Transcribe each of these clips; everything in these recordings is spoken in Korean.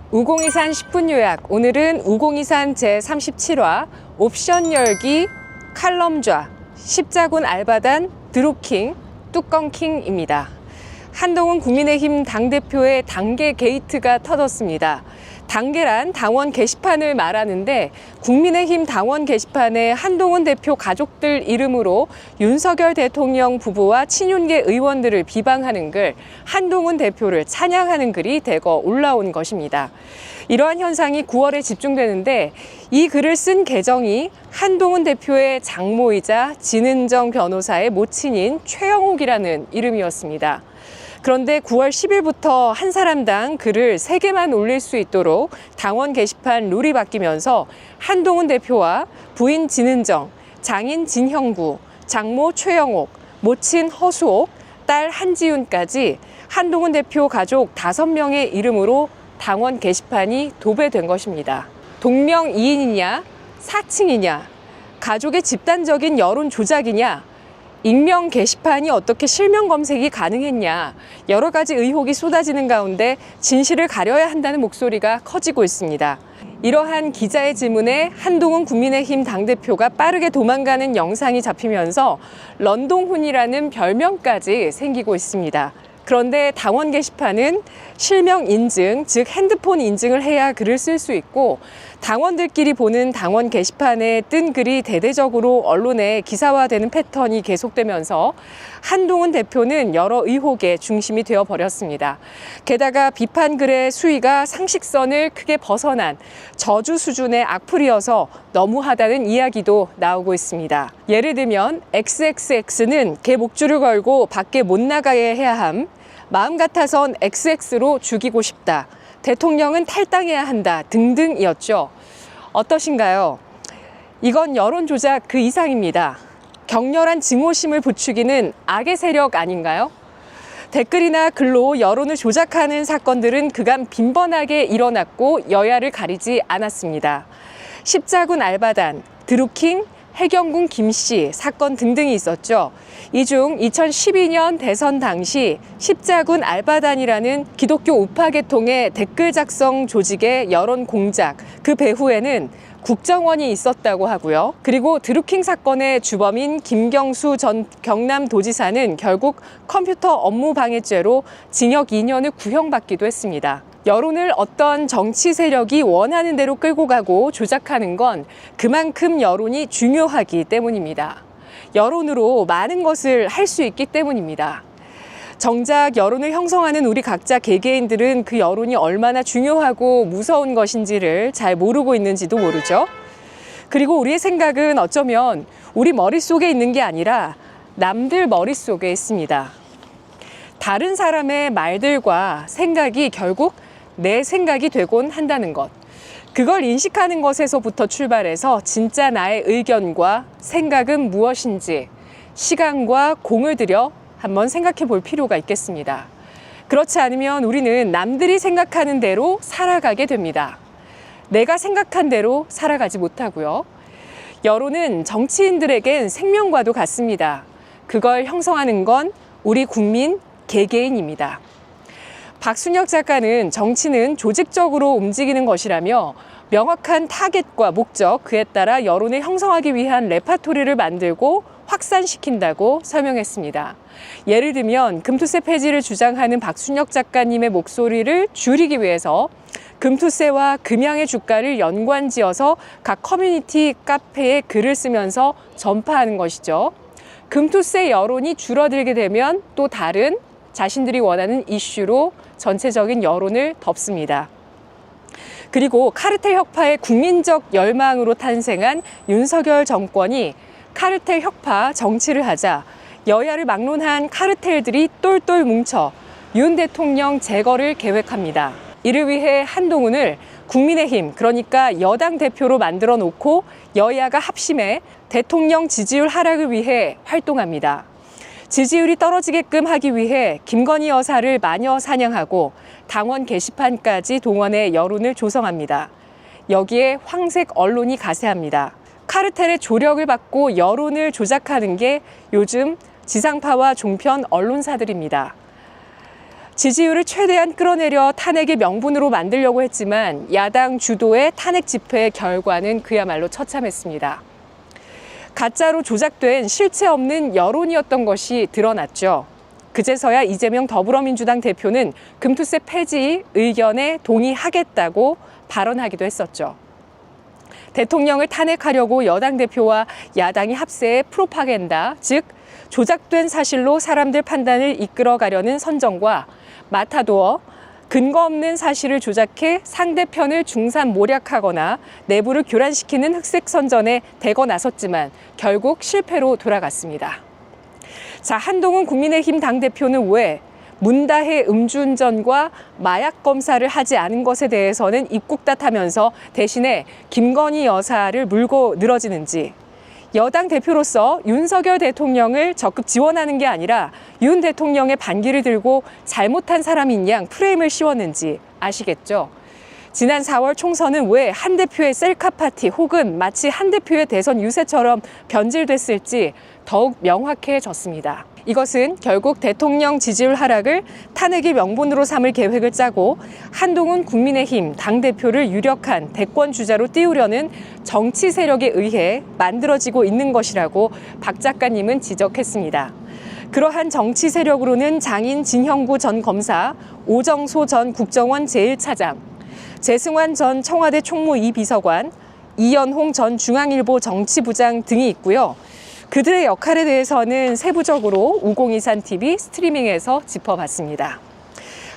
우공이산 10분 요약. 오늘은 우공이산 제37화 옵션 열기 칼럼좌 십자군 알바단 드루킹 뚜껑킹입니다. 한동훈 국민의힘 당대표의 당계 게이트가 터졌습니다. 당계란 당원 게시판을 말하는데 국민의힘 당원 게시판에 한동훈 대표 가족들 이름으로 윤석열 대통령 부부와 친윤계 의원들을 비방하는 글, 한동훈 대표를 찬양하는 글이 대거 올라온 것입니다. 이러한 현상이 9월에 집중되는데 이 글을 쓴 계정이 한동훈 대표의 장모이자 진은정 변호사의 모친인 최영옥이라는 이름이었습니다. 그런데 9월 10일부터 한 사람당 글을 3개만 올릴 수 있도록 당원 게시판 룰이 바뀌면서 한동훈 대표와 부인 진은정, 장인 진형구, 장모 최영옥, 모친 허수옥, 딸 한지윤까지 한동훈 대표 가족 5명의 이름으로 당원 게시판이 도배된 것입니다. 동명이인이냐, 사칭이냐, 가족의 집단적인 여론 조작이냐, 익명 게시판이 어떻게 실명 검색이 가능했냐, 여러 가지 의혹이 쏟아지는 가운데 진실을 가려야 한다는 목소리가 커지고 있습니다. 이러한 기자의 질문에 한동훈 국민의힘 당대표가 빠르게 도망가는 영상이 잡히면서 런동훈이라는 별명까지 생기고 있습니다. 그런데 당원 게시판은 실명 인증, 즉 핸드폰 인증을 해야 글을 쓸 수 있고, 당원들끼리 보는 당원 게시판에 뜬 글이 대대적으로 언론에 기사화되는 패턴이 계속되면서 한동훈 대표는 여러 의혹의 중심이 되어버렸습니다. 게다가 비판 글의 수위가 상식선을 크게 벗어난 저주 수준의 악플이어서 너무하다는 이야기도 나오고 있습니다. 예를 들면 XXX는 개 목줄을 걸고 밖에 못 나가게 해야 함, 마음 같아선 XX로 죽이고 싶다, 대통령은 탈당해야 한다 등등이었죠. 어떠신가요? 이건 여론 조작 그 이상입니다. 격렬한 증오심을 부추기는 악의 세력 아닌가요? 댓글이나 글로 여론을 조작하는 사건들은 그간 빈번하게 일어났고 여야를 가리지 않았습니다. 십자군 알바단, 드루킹, 해경군 김씨 사건 등등이 있었죠. 이 중 2012년 대선 당시 십자군 알바단이라는 기독교 우파 계통의 댓글 작성 조직의 여론 공작, 그 배후에는 국정원이 있었다고 하고요. 그리고 드루킹 사건의 주범인 김경수 전 경남도지사는 결국 컴퓨터 업무 방해죄로 징역 2년을 구형받기도 했습니다. 여론을 어떤 정치 세력이 원하는 대로 끌고 가고 조작하는 건 그만큼 여론이 중요하기 때문입니다. 여론으로 많은 것을 할 수 있기 때문입니다. 정작 여론을 형성하는 우리 각자 개개인들은 그 여론이 얼마나 중요하고 무서운 것인지를 잘 모르고 있는지도 모르죠. 그리고 우리의 생각은 어쩌면 우리 머릿속에 있는 게 아니라 남들 머릿속에 있습니다. 다른 사람의 말들과 생각이 결국 내 생각이 되곤 한다는 것. 그걸 인식하는 것에서부터 출발해서 진짜 나의 의견과 생각은 무엇인지 시간과 공을 들여 한번 생각해 볼 필요가 있겠습니다. 그렇지 않으면 우리는 남들이 생각하는 대로 살아가게 됩니다. 내가 생각한 대로 살아가지 못하고요. 여론은 정치인들에겐 생명과도 같습니다. 그걸 형성하는 건 우리 국민 개개인입니다. 박순혁 작가는 정치는 조직적으로 움직이는 것이라며 명확한 타겟과 목적, 그에 따라 여론을 형성하기 위한 레파토리를 만들고 확산시킨다고 설명했습니다. 예를 들면 금투세 폐지를 주장하는 박순혁 작가님의 목소리를 줄이기 위해서 금투세와 금양의 주가를 연관지어서 각 커뮤니티 카페에 글을 쓰면서 전파하는 것이죠. 금투세 여론이 줄어들게 되면 또 다른 자신들이 원하는 이슈로 전체적인 여론을 덮습니다. 그리고 카르텔 혁파의 국민적 열망으로 탄생한 윤석열 정권이 카르텔 혁파 정치를 하자 여야를 막론한 카르텔들이 똘똘 뭉쳐 윤 대통령 제거를 계획합니다. 이를 위해 한동훈을 국민의힘, 그러니까 여당 대표로 만들어 놓고 여야가 합심해 대통령 지지율 하락을 위해 활동합니다. 지지율이 떨어지게끔 하기 위해 김건희 여사를 마녀 사냥하고 당원 게시판까지 동원해 여론을 조성합니다. 여기에 황색 언론이 가세합니다. 카르텔의 조력을 받고 여론을 조작하는 게 요즘 지상파와 종편 언론사들입니다. 지지율을 최대한 끌어내려 탄핵의 명분으로 만들려고 했지만 야당 주도의 탄핵 집회의 결과는 그야말로 처참했습니다. 가짜로 조작된 실체 없는 여론이었던 것이 드러났죠. 그제서야 이재명 더불어민주당 대표는 금투세 폐지 의견에 동의하겠다고 발언하기도 했었죠. 대통령을 탄핵하려고 여당 대표와 야당이 합세해 프로파간다, 즉 조작된 사실로 사람들 판단을 이끌어가려는 선정과 마타도어, 근거 없는 사실을 조작해 상대편을 중산모략하거나 내부를 교란시키는 흑색 선전에 대거 나섰지만 결국 실패로 돌아갔습니다. 자, 한동훈 국민의힘 당대표는 왜 문다혜 음주운전과 마약 검사를 하지 않은 것에 대해서는 입국 탓하면서 대신에 김건희 여사를 물고 늘어지는지, 여당 대표로서 윤석열 대통령을 적극 지원하는 게 아니라 윤 대통령의 반기를 들고 잘못한 사람인 양 프레임을 씌웠는지 아시겠죠? 지난 4월 총선은 왜 한 대표의 셀카 파티 혹은 마치 한 대표의 대선 유세처럼 변질됐을지 더욱 명확해졌습니다. 이것은 결국 대통령 지지율 하락을 탄핵의 명분으로 삼을 계획을 짜고 한동훈 국민의힘 당대표를 유력한 대권 주자로 띄우려는 정치 세력에 의해 만들어지고 있는 것이라고 박 작가님은 지적했습니다. 그러한 정치 세력으로는 장인 진형구 전 검사, 오정소 전 국정원 제1차장, 재승환 전 청와대 총무 2비서관, 이연홍 전 중앙일보 정치부장 등이 있고요. 그들의 역할에 대해서는 세부적으로 5023TV 스트리밍에서 짚어봤습니다.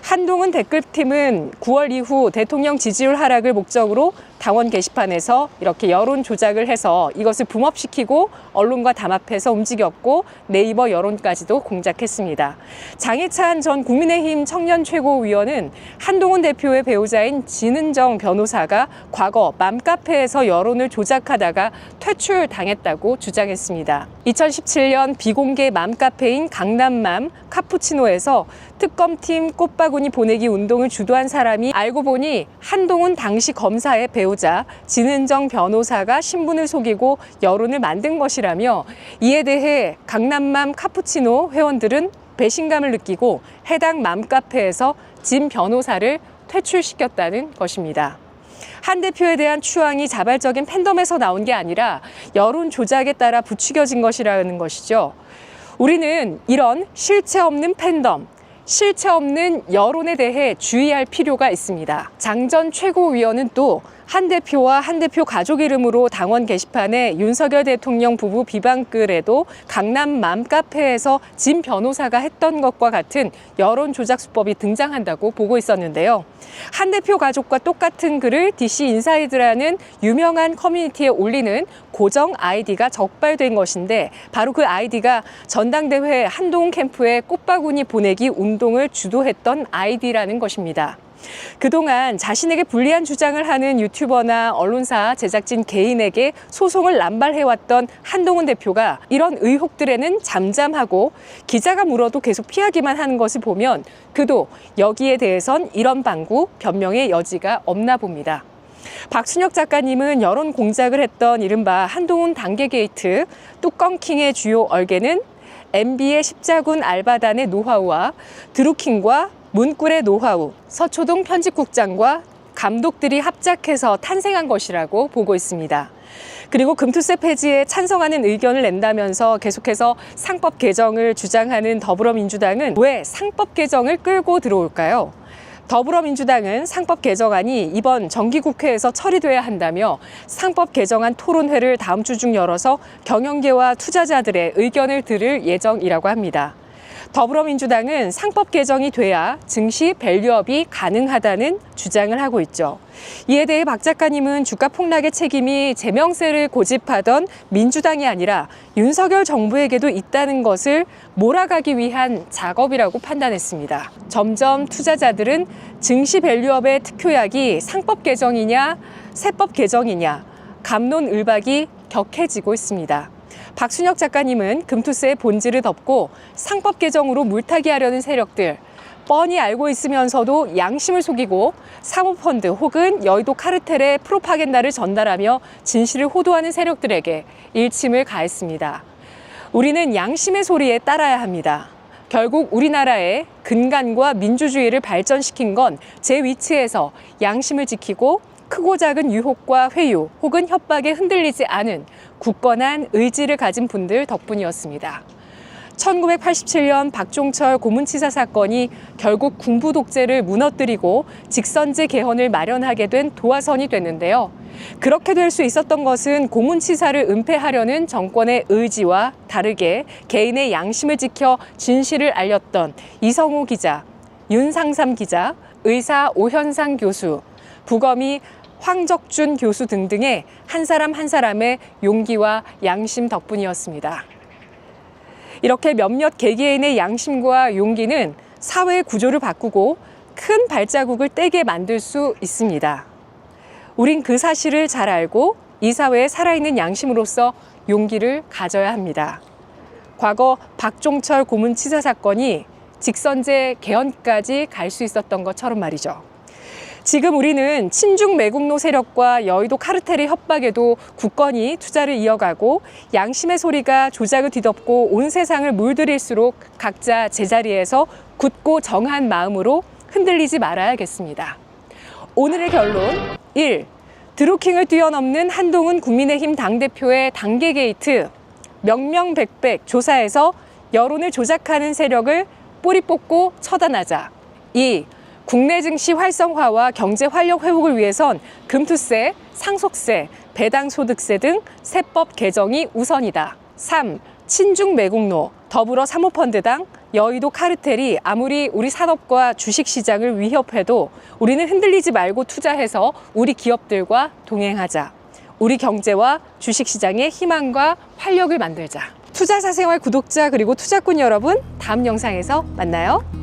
한동훈 댓글팀은 9월 이후 대통령 지지율 하락을 목적으로 당원 게시판에서 이렇게 여론 조작을 해서 이것을 붐업시키고 언론과 담합해서 움직였고 네이버 여론까지도 공작했습니다. 장해찬 전 국민의힘 청년 최고위원은 한동훈 대표의 배우자인 진은정 변호사가 과거 맘카페에서 여론을 조작하다가 퇴출당했다고 주장했습니다. 2017년 비공개 맘카페인 강남맘 카푸치노에서 특검팀 꽃바구니 보내기 운동을 주도한 사람이 알고 보니 한동훈 당시 검사의 배우자 진은정 변호사가 신분을 속이고 여론을 만든 것이라며, 이에 대해 강남맘 카푸치노 회원들은 배신감을 느끼고 해당 맘카페에서 진 변호사를 퇴출시켰다는 것입니다. 한 대표에 대한 추앙이 자발적인 팬덤에서 나온 게 아니라 여론 조작에 따라 부추겨진 것이라는 것이죠. 우리는 이런 실체 없는 팬덤, 실체 없는 여론에 대해 주의할 필요가 있습니다. 장 전 최고위원은 또 한 대표와 한 대표 가족 이름으로 당원 게시판에 윤석열 대통령 부부 비방글에도 강남 맘카페에서 진 변호사가 했던 것과 같은 여론 조작 수법이 등장한다고 보고 있었는데요. 한 대표 가족과 똑같은 글을 DC 인사이드라는 유명한 커뮤니티에 올리는 고정 아이디가 적발된 것인데, 바로 그 아이디가 전당대회 한동훈 캠프에 꽃바구니 보내기 운동을 주도했던 아이디라는 것입니다. 그동안 자신에게 불리한 주장을 하는 유튜버나 언론사, 제작진 개인에게 소송을 남발해왔던 한동훈 대표가 이런 의혹들에는 잠잠하고 기자가 물어도 계속 피하기만 하는 것을 보면 그도 여기에 대해선 이런 방구, 변명의 여지가 없나 봅니다. 박순혁 작가님은 여론 공작을 했던 이른바 한동훈 단계 게이트, 뚜껑킹의 주요 얼개는 MB의 십자군 알바단의 노하우와 드루킹과 문꿀의 노하우, 서초동 편집국장과 감독들이 합작해서 탄생한 것이라고 보고 있습니다. 그리고 금투세 폐지에 찬성하는 의견을 낸다면서 계속해서 상법 개정을 주장하는 더불어민주당은 왜 상법 개정을 끌고 들어올까요? 더불어민주당은 상법 개정안이 이번 정기국회에서 처리돼야 한다며 상법 개정안 토론회를 다음 주 중 열어서 경영계와 투자자들의 의견을 들을 예정이라고 합니다. 더불어민주당은 상법 개정이 돼야 증시 밸류업이 가능하다는 주장을 하고 있죠. 이에 대해 박 작가님은 주가 폭락의 책임이 재명세를 고집하던 민주당이 아니라 윤석열 정부에게도 있다는 것을 몰아가기 위한 작업이라고 판단했습니다. 점점 투자자들은 증시 밸류업의 특효약이 상법 개정이냐 세법 개정이냐 갑론을박이 격해지고 있습니다. 박순혁 작가님은 금투세의 본질을 덮고 상법 개정으로 물타기 하려는 세력들, 뻔히 알고 있으면서도 양심을 속이고 사모펀드 혹은 여의도 카르텔의 프로파간다를 전달하며 진실을 호도하는 세력들에게 일침을 가했습니다. 우리는 양심의 소리에 따라야 합니다. 결국 우리나라의 근간과 민주주의를 발전시킨 건 제 위치에서 양심을 지키고 크고 작은 유혹과 회유 혹은 협박에 흔들리지 않은 굳건한 의지를 가진 분들 덕분이었습니다. 1987년 박종철 고문치사 사건이 결국 군부 독재를 무너뜨리고 직선제 개헌을 마련하게 된 도화선이 됐는데요. 그렇게 될 수 있었던 것은 고문치사를 은폐하려는 정권의 의지와 다르게 개인의 양심을 지켜 진실을 알렸던 이성우 기자, 윤상삼 기자, 의사 오현상 교수, 부검이 황적준 교수 등등의 한 사람 한 사람의 용기와 양심 덕분이었습니다. 이렇게 몇몇 개개인의 양심과 용기는 사회 구조를 바꾸고 큰 발자국을 떼게 만들 수 있습니다. 우린 그 사실을 잘 알고 이 사회에 살아있는 양심으로서 용기를 가져야 합니다. 과거 박종철 고문치사 사건이 직선제 개헌까지 갈 수 있었던 것처럼 말이죠. 지금 우리는 친중 매국노 세력과 여의도 카르텔의 협박에도 굳건히 투자를 이어가고 양심의 소리가 조작을 뒤덮고 온 세상을 물들일수록 각자 제자리에서 굳고 정한 마음으로 흔들리지 말아야겠습니다. 오늘의 결론 1. 드루킹을 뛰어넘는 한동훈 국민의힘 당대표의 당계 게이트 명명백백 조사에서 여론을 조작하는 세력을 뿌리 뽑고 처단하자. 2. 국내 증시 활성화와 경제 활력 회복을 위해선 금투세, 상속세, 배당소득세 등 세법 개정이 우선이다. 3. 친중 매국노, 더불어 사모펀드당, 여의도 카르텔이 아무리 우리 산업과 주식시장을 위협해도 우리는 흔들리지 말고 투자해서 우리 기업들과 동행하자. 우리 경제와 주식시장의 희망과 활력을 만들자. 투자사생활 구독자 그리고 투자꾼 여러분, 다음 영상에서 만나요.